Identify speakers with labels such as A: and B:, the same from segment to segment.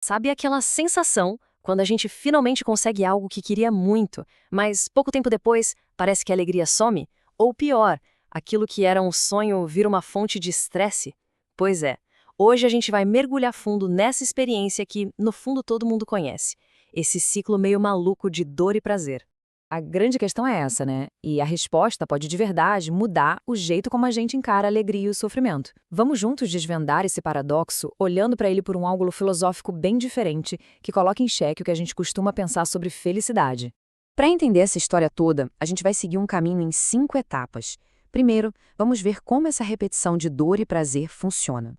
A: Sabe aquela sensação quando a gente finalmente consegue algo que queria muito, mas pouco tempo depois parece que a alegria some? Ou pior, aquilo que era um sonho vira uma fonte de estresse? Pois é, hoje a gente vai mergulhar fundo nessa experiência que, no fundo, todo mundo conhece. Esse ciclo meio maluco de dor e prazer.
B: A grande questão é essa, né? E a resposta pode de verdade mudar o jeito como a gente encara a alegria e o sofrimento. Vamos juntos desvendar esse paradoxo, olhando para ele por um ângulo filosófico bem diferente, que coloca em xeque o que a gente costuma pensar sobre felicidade. Para entender essa história toda, a gente vai seguir um caminho em 5 etapas. Primeiro, vamos ver como essa repetição de dor e prazer funciona.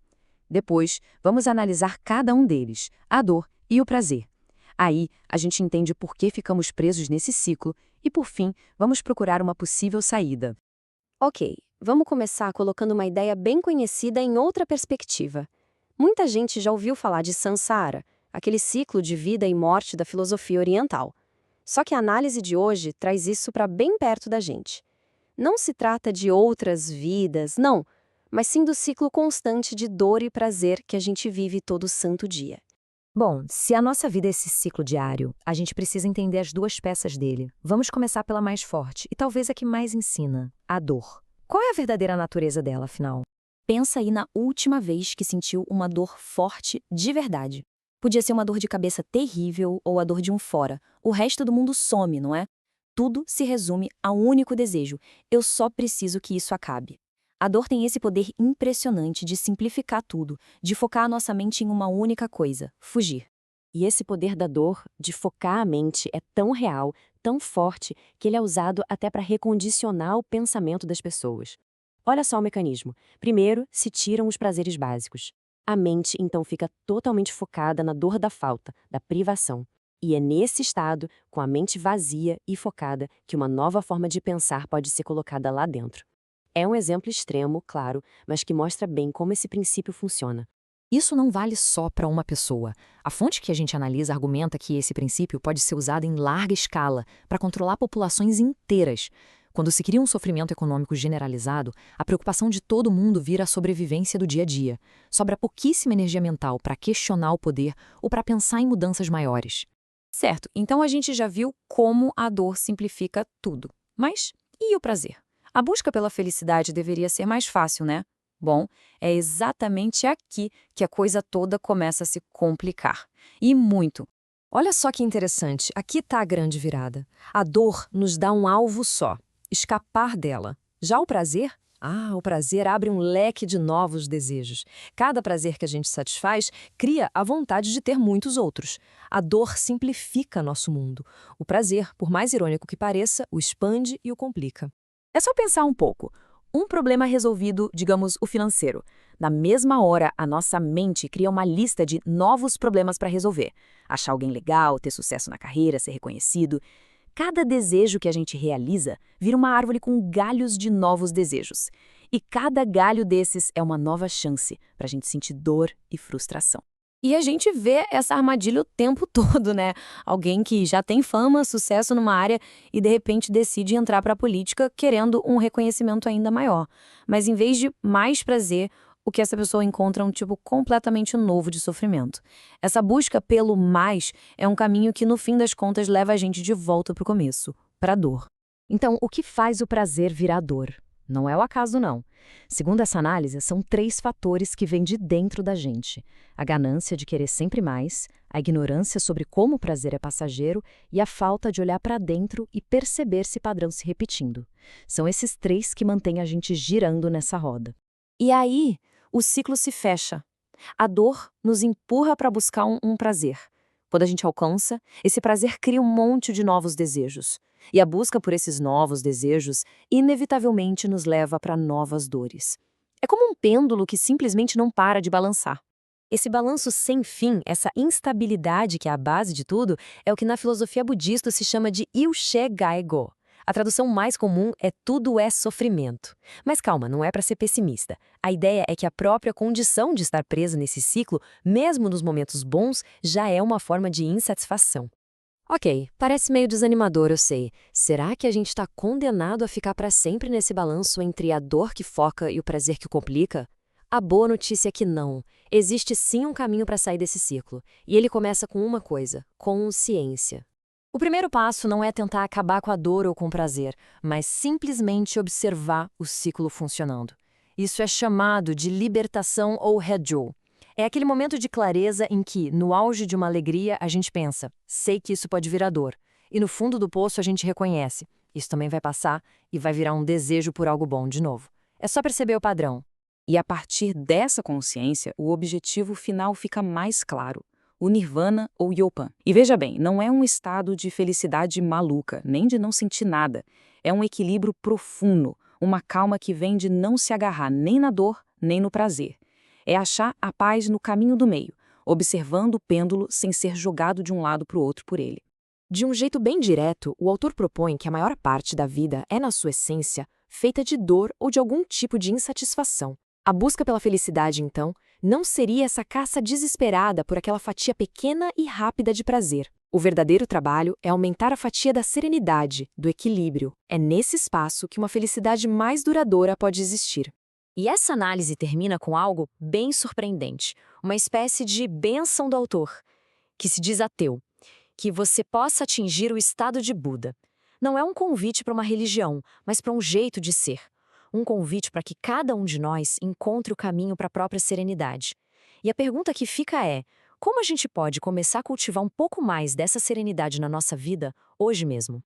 B: Depois, vamos analisar cada um deles, a dor e o prazer. Aí, a gente entende por que ficamos presos nesse ciclo e, por fim, vamos procurar uma possível saída.
C: Ok, vamos começar colocando uma ideia bem conhecida em outra perspectiva. Muita gente já ouviu falar de Sansara, aquele ciclo de vida e morte da filosofia oriental. Só que a análise de hoje traz isso para bem perto da gente. Não se trata de outras vidas, não, mas sim do ciclo constante de dor e prazer que a gente vive todo santo dia.
B: Bom, se a nossa vida é esse ciclo diário, a gente precisa entender as duas peças dele. Vamos começar pela mais forte e talvez a que mais ensina, a dor. Qual é a verdadeira natureza dela, afinal?
D: Pensa aí na última vez que sentiu uma dor forte de verdade. Podia ser uma dor de cabeça terrível ou a dor de um fora. O resto do mundo some, não é? Tudo se resume a um único desejo: eu só preciso que isso acabe. A dor tem esse poder impressionante de simplificar tudo, de focar a nossa mente em uma única coisa: fugir.
E: E esse poder da dor, de focar a mente, é tão real, tão forte, que ele é usado até para recondicionar o pensamento das pessoas. Olha só o mecanismo. Primeiro, se tiram os prazeres básicos. A mente, então, fica totalmente focada na dor da falta, da privação. E é nesse estado, com a mente vazia e focada, que uma nova forma de pensar pode ser colocada lá dentro. É um exemplo extremo, claro, mas que mostra bem como esse princípio funciona.
B: Isso não vale só para uma pessoa. A fonte que a gente analisa argumenta que esse princípio pode ser usado em larga escala para controlar populações inteiras. Quando se cria um sofrimento econômico generalizado, a preocupação de todo mundo vira a sobrevivência do dia a dia. Sobra pouquíssima energia mental para questionar o poder ou para pensar em mudanças maiores.
D: Certo, então a gente já viu como a dor simplifica tudo. Mas e o prazer? A busca pela felicidade deveria ser mais fácil, né? Bom, é exatamente aqui que a coisa toda começa a se complicar. E muito.
A: Olha só que interessante, aqui está a grande virada. A dor nos dá um alvo só, escapar dela. Já o prazer? O prazer abre um leque de novos desejos. Cada prazer que a gente satisfaz cria a vontade de ter muitos outros. A dor simplifica nosso mundo. O prazer, por mais irônico que pareça, o expande e o complica.
B: É só pensar um pouco. Um problema resolvido, digamos, o financeiro. Na mesma hora, a nossa mente cria uma lista de novos problemas para resolver. Achar alguém legal, ter sucesso na carreira, ser reconhecido. Cada desejo que a gente realiza vira uma árvore com galhos de novos desejos. E cada galho desses é uma nova chance para a gente sentir dor e frustração.
D: E a gente vê essa armadilha o tempo todo, né? Alguém que já tem fama, sucesso numa área e de repente decide entrar para a política querendo um reconhecimento ainda maior. Mas em vez de mais prazer, o que essa pessoa encontra é um tipo completamente novo de sofrimento. Essa busca pelo mais é um caminho que, no fim das contas, leva a gente de volta para o começo, para a dor.
B: Então, o que faz o prazer virar dor? Não é o acaso, não. Segundo essa análise, são 3 fatores que vêm de dentro da gente: a ganância de querer sempre mais, a ignorância sobre como o prazer é passageiro e a falta de olhar para dentro e perceber esse padrão se repetindo. São esses 3 que mantêm a gente girando nessa roda.
C: E aí, o ciclo se fecha. A dor nos empurra para buscar um prazer. Quando a gente alcança, esse prazer cria um monte de novos desejos. E a busca por esses novos desejos inevitavelmente nos leva para novas dores. É como um pêndulo que simplesmente não para de balançar. Esse balanço sem fim, essa instabilidade que é a base de tudo, é o que na filosofia budista se chama de Ilche Gaigo. A tradução mais comum é tudo é sofrimento. Mas calma, não é para ser pessimista. A ideia é que a própria condição de estar preso nesse ciclo, mesmo nos momentos bons, já é uma forma de insatisfação. Ok, parece meio desanimador, eu sei. Será que a gente está condenado a ficar para sempre nesse balanço entre a dor que foca e o prazer que complica?
A: A boa notícia é que não. Existe sim um caminho para sair desse ciclo. E ele começa com uma coisa: consciência.
B: O primeiro passo não é tentar acabar com a dor ou com o prazer, mas simplesmente observar o ciclo funcionando. Isso é chamado de libertação ou Hedjou. É aquele momento de clareza em que, no auge de uma alegria, a gente pensa, sei que isso pode virar dor. E no fundo do poço a gente reconhece, isso também vai passar e vai virar um desejo por algo bom de novo. É só perceber o padrão.
C: E a partir dessa consciência, o objetivo final fica mais claro: o Nirvana ou Yopan. E veja bem, não é um estado de felicidade maluca, nem de não sentir nada. É um equilíbrio profundo, uma calma que vem de não se agarrar nem na dor, nem no prazer. É achar a paz no caminho do meio, observando o pêndulo sem ser jogado de um lado para o outro por ele.
A: De um jeito bem direto, o autor propõe que a maior parte da vida é, na sua essência, feita de dor ou de algum tipo de insatisfação. A busca pela felicidade, então, não seria essa caça desesperada por aquela fatia pequena e rápida de prazer. O verdadeiro trabalho é aumentar a fatia da serenidade, do equilíbrio. É nesse espaço que uma felicidade mais duradoura pode existir.
B: E essa análise termina com algo bem surpreendente, uma espécie de bênção do autor, que se diz ateu, que você possa atingir o estado de Buda. Não é um convite para uma religião, mas para um jeito de ser. Um convite para que cada um de nós encontre o caminho para a própria serenidade. E a pergunta que fica é, como a gente pode começar a cultivar um pouco mais dessa serenidade na nossa vida hoje mesmo?